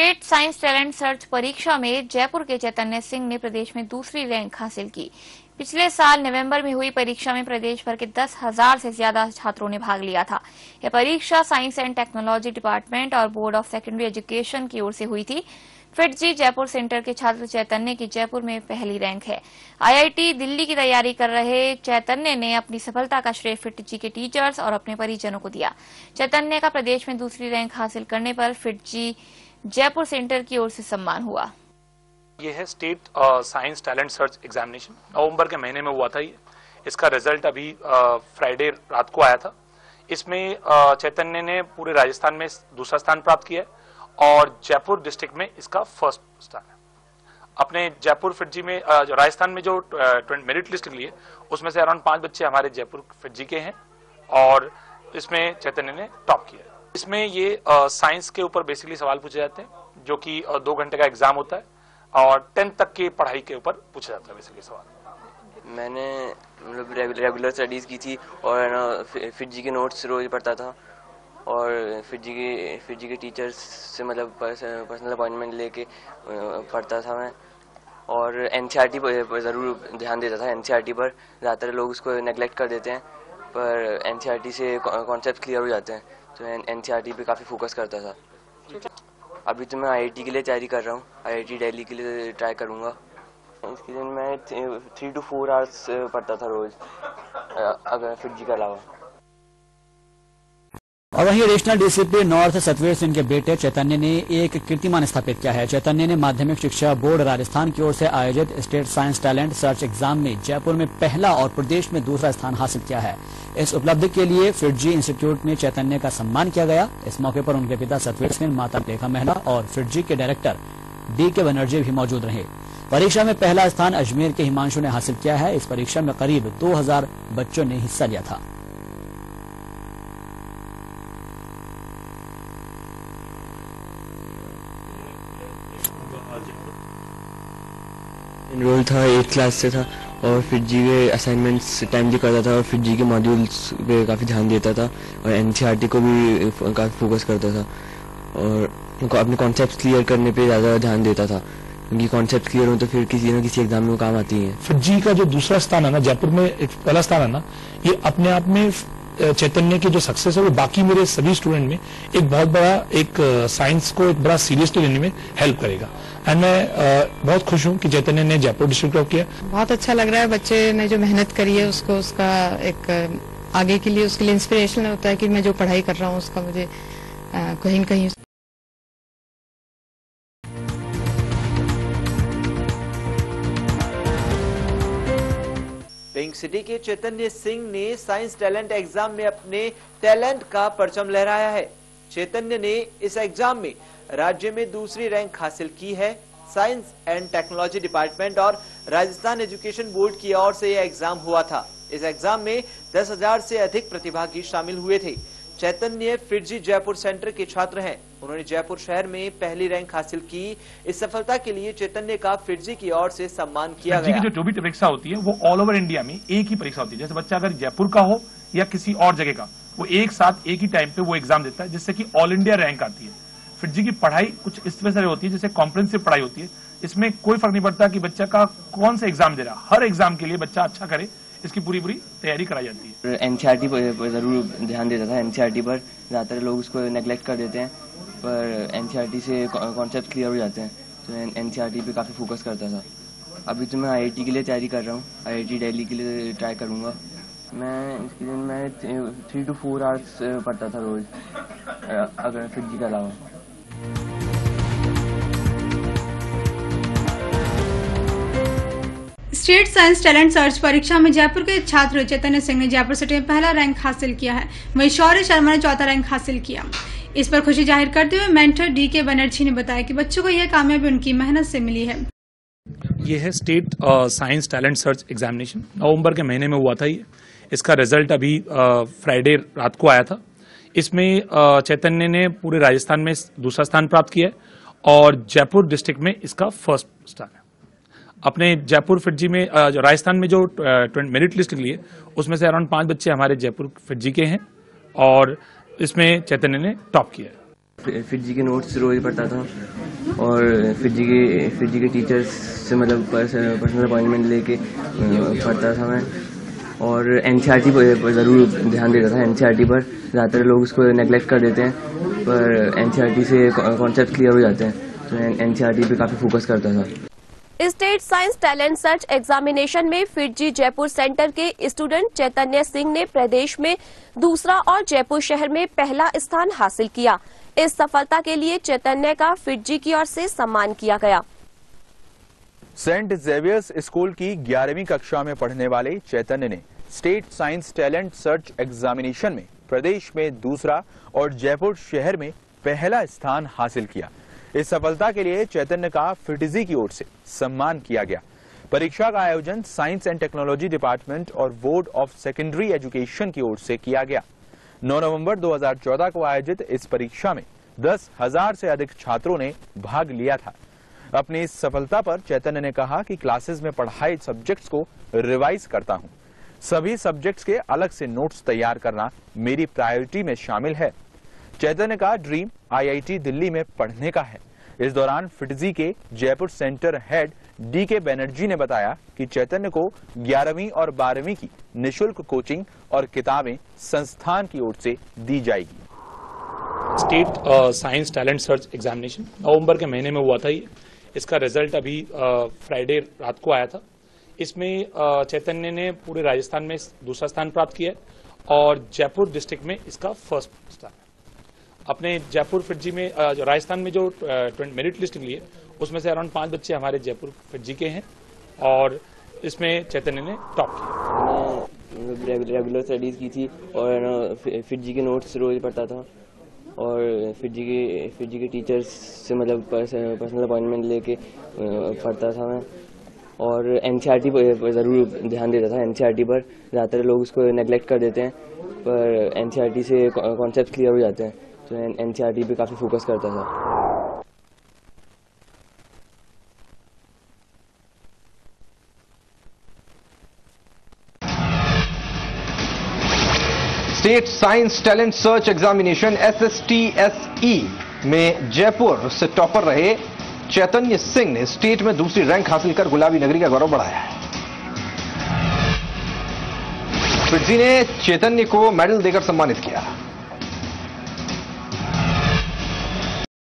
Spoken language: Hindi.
स्टेट साइंस टैलेंट सर्च परीक्षा में जयपुर के चैतन्य सिंह ने प्रदेश में दूसरी रैंक हासिल की। पिछले साल नवंबर में हुई परीक्षा में प्रदेश भर के 10,000 से ज्यादा छात्रों ने भाग लिया था। यह परीक्षा साइंस एंड टेक्नोलॉजी डिपार्टमेंट और बोर्ड ऑफ सेकेंडरी एजुकेशन की ओर से हुई थी। फिटजी जयपुर सेंटर के छात्र चैतन्य की जयपुर में पहली रैंक है। आईआईटी दिल्ली की तैयारी कर रहे चैतन्य ने अपनी सफलता का श्रेय फिटजी के टीचर्स और अपने परिजनों को दिया। चैतन्य का प्रदेश में दूसरी रैंक हासिल करने पर फिटजी जयपुर सेंटर की ओर से सम्मान हुआ। ये है state science talent search examination, नवंबर के महीने में हुआ था। इसका रिजल्ट अभी फ्राइडे रात को आया था। इसमें चैतन्य ने पूरे राजस्थान में दूसरा स्थान प्राप्त किया है और जयपुर डिस्ट्रिक्ट में इसका फर्स्ट स्थान है। अपने जयपुर फिटजी में राजस्थान में जो मेरिट लिस्ट निकली है उसमें से अराउंड 5 बच्चे हमारे जयपुर फिटजी के हैं और इसमें चैतन्य ने टॉप किया है। इसमें ये साइंस के ऊपर बेसिकली सवाल पूछे जाते हैं जो कि 2 घंटे का एग्जाम होता है और 10th तक की पढ़ाई के ऊपर पूछा जाता है बेसिकली सवाल। मैंने मतलब रेगुलर स्टडीज की थी और फिटजी के नोट्स रोज पढ़ता था और फिटजी के टीचर्स से मतलब पर्सनल अपॉइंटमेंट लेके पढ़ता था मैं और एनसीईआरटी पर ज़रूर ध्यान देता था। एनसीईआरटी पर ज़्यादातर लोग उसको नेगलेक्ट कर देते हैं पर एनसीईआरटी से कॉन्सेप्ट क्लियर हो जाते हैं, तो एनसीईआरटी पे काफ़ी फोकस करता था। अभी तो मैं आईआईटी के लिए तैयारी कर रहा हूँ, आईआईटी दिल्ली के लिए ट्राई करूँगा। इसके लिए मैं 3 to 4 आवर्स पढ़ता था रोज, अगर फिटजी के अलावा। और वहीं regional DCP north Satvir Singh के बेटे चैतन्य ने एक कीर्तिमान स्थापित किया है। चैतन्य ने माध्यमिक शिक्षा बोर्ड राजस्थान की ओर से आयोजित state science talent search exam में जयपुर में पहला और प्रदेश में दूसरा स्थान हासिल किया है। इस उपलब्धि के लिए फिटजी इंस्टीट्यूट में चैतन्य का सम्मान किया गया। इस मौके पर उनके पिता सतवीर सिंह, माता लेखा मेहला और फिटजी के डायरेक्टर DK बनर्जी भी मौजूद रहे। परीक्षा में पहला स्थान अजमेर के हिमांशु ने हासिल किया है। इस परीक्षा में करीब 2000 बच्चों ने हिस्सा लिया था। एनरोल था 8th क्लास से था और फिटजी के असाइनमेंट्स टाइमली करता था और फिटजी के मॉड्यूल्स पे काफ़ी ध्यान देता था और एनसीईआरटी को भी काफ़ी फोकस करता था और अपने कॉन्सेप्ट क्लियर करने पे ज़्यादा ध्यान देता था क्योंकि कॉन्सेप्ट क्लियर हो तो फिर किसी न किसी एग्जाम में काम आती है। फिटजी का जो दूसरा स्थान है ना, जयपुर में एक पहला स्थान है ना, ये अपने आप में चैतन्य की जो सक्सेस है वो बाकी मेरे सभी स्टूडेंट में एक बहुत बड़ा एक साइंस को एक बड़ा सीरियसली लेने में हेल्प करेगा। एंड मैं बहुत खुश हूँ कि चैतन्य ने जयपुर डिस्ट्रिक्ट टॉप किया। बहुत अच्छा लग रहा है, बच्चे ने जो मेहनत करी है उसको उसका एक आगे के लिए उसके लिए इंस्पिरेशन होता है कि मैं जो पढ़ाई कर रहा हूँ उसका मुझे कहीं न कहीं। पिंक सिटी के चैतन्य सिंह ने साइंस टैलेंट एग्जाम में अपने टैलेंट का परचम लहराया है। चैतन्य ने इस एग्जाम में राज्य में दूसरी रैंक हासिल की है। साइंस एंड टेक्नोलॉजी डिपार्टमेंट और राजस्थान एजुकेशन बोर्ड की ओर से यह एग्जाम हुआ था। इस एग्जाम में 10,000 से अधिक प्रतिभागी शामिल हुए थे। चैतन्य फिटजी जयपुर सेंटर के छात्र हैं। उन्होंने जयपुर शहर में पहली रैंक हासिल की। इस सफलता के लिए चैतन्य का फिटजी की ओर से सम्मान किया गया। जो भी परीक्षा होती है वो ऑल ओवर इंडिया में एक ही परीक्षा होती है। जैसे बच्चा अगर जयपुर का हो या किसी और जगह का, वो एक साथ एक ही टाइम पे वो एग्जाम देता है जिससे कि ऑल इंडिया रैंक आती है। फिटजी की पढ़ाई कुछ इस तरह से होती है जैसे कॉम्प्रिहेंसिव पढ़ाई होती है। इसमें कोई फर्क नहीं पड़ता कि बच्चा का कौन सा एग्जाम दे रहा है, हर एग्जाम के लिए बच्चा अच्छा करे, इसकी पूरी तैयारी कराई जाती है। एनसीईआरटी पर ज़रूर ध्यान देता था। एनसीईआरटी पर ज़्यादातर लोग उसको नेगलेक्ट कर देते हैं पर एनसीईआरटी से कॉन्सेप्ट क्लियर हो जाते हैं, तो एनसीईआरटी पे काफ़ी फोकस करता था। अभी तो मैं आईआईटी के लिए तैयारी कर रहा हूँ, आईआईटी दिल्ली के लिए ट्राई करूँगा। इसके लिए मैं 3 to 4 आवर्स पढ़ता था रोज, अगर फिटजी के अलावा। स्टेट साइंस टैलेंट सर्च परीक्षा में जयपुर के छात्र चैतन्य सिंह ने जयपुर सिटी में पहला रैंक हासिल किया है। वहीं शौर्य शर्मा ने चौथा रैंक हासिल किया। इस पर खुशी जाहिर करते हुए मेंटर DK बनर्जी ने बताया कि बच्चों को यह कामयाबी उनकी मेहनत से मिली है। ये है state science talent search examination, नवंबर के महीने में हुआ था। इसका रिजल्ट अभी फ्राइडे रात को आया था। इसमें चैतन्य ने पूरे राजस्थान में दूसरा स्थान प्राप्त किया है और जयपुर डिस्ट्रिक्ट में इसका फर्स्ट स्थान है। अपने जयपुर फिटजी में राजस्थान में जो मेरिट लिस्ट निकली है उसमें से अराउंड 5 बच्चे हमारे जयपुर फिटजी के हैं और इसमें चैतन्य ने टॉप किया है। फिजी के नोट्स रोज पढ़ता था और फिजी के टीचर्स से मतलब पर्सनल अपॉइंटमेंट लेके पढ़ता था मैं। और एनसीईआरटी पर ज़रूर ध्यान देता था। एनसीईआरटी पर ज़्यादातर लोग उसको नेगलेक्ट कर देते हैं, पर एनसीईआरटी से कॉन्सेप्ट क्लियर हो जाते हैं, तो एनसीईआरटी पे काफ़ी फोकस करता था। State science talent search examination में फिजी जयपुर सेंटर के स्टूडेंट चैतन्य सिंह ने प्रदेश में दूसरा और जयपुर शहर में पहला स्थान हासिल किया। इस सफलता के लिए चैतन्य का फिजी की ओर से सम्मान किया गया। सेंट जेवियर्स स्कूल की 11वीं कक्षा में पढ़ने वाले चैतन्य ने state science talent search examination में प्रदेश में दूसरा और जयपुर शहर में पहला स्थान हासिल किया। इस सफलता के लिए चैतन्य का फिटजी की ओर से सम्मान किया गया। परीक्षा का आयोजन साइंस एंड टेक्नोलॉजी डिपार्टमेंट और बोर्ड ऑफ सेकेंडरी एजुकेशन की ओर से किया गया। 9 नवंबर 2014 को आयोजित इस परीक्षा में 10,000 से अधिक छात्रों ने भाग लिया था। अपनी इस सफलता पर चैतन्य ने कहा कि क्लासेस में पढ़ाए सब्जेक्ट्स को रिवाइज करता हूं। सभी सब्जेक्ट्स के अलग से नोट्स तैयार करना मेरी प्रायोरिटी में शामिल है। चैतन्य का ड्रीम आईआईटी दिल्ली में पढ़ने का है। इस दौरान फिटजी के Jaipur centre head DK Banerjee ने बताया कि चैतन्य को 11वीं और 12वीं की निशुल्क कोचिंग और किताबें संस्थान की ओर से दी जाएगी। State science talent search examination नवंबर के महीने में हुआ था। इसका रिजल्ट अभी फ्राइडे रात को आया था। इसमें चैतन्य ने पूरे राजस्थान में दूसरा स्थान प्राप्त किया है और जयपुर डिस्ट्रिक्ट में इसका फर्स्ट स्थान है। अपने जयपुर फिटजी में राजस्थान में जो मेरिट लिस्ट मिली है उसमें से अराउंड 5 बच्चे हमारे जयपुर फिटजी के हैं और इसमें चैतन्य ने टॉप किया। रेगुलर स्टडीज की थी और फिटजी के नोट्स रोज पढ़ता था और फिटजी के टीचर्स से मतलब पर्सनल अपॉइंटमेंट लेके पढ़ता था मैं। और एनसीईआरटी पर ज़रूर ध्यान देता था। एनसीईआरटी पर ज़्यादातर लोग उसको नेगलेक्ट कर देते हैं, पर एनसीईआरटी से कॉन्सेप्ट क्लियर हो जाते हैं, तो एनसीईआरटी पे काफ़ी फोकस करता था। State science talent search examination SSTSE में जयपुर से टॉपर रहे चैतन्य सिंह ने स्टेट में दूसरी रैंक हासिल कर गुलाबी नगरी का गौरव बढ़ाया है। फिटजी ने चैतन्य को मेडल देकर सम्मानित किया।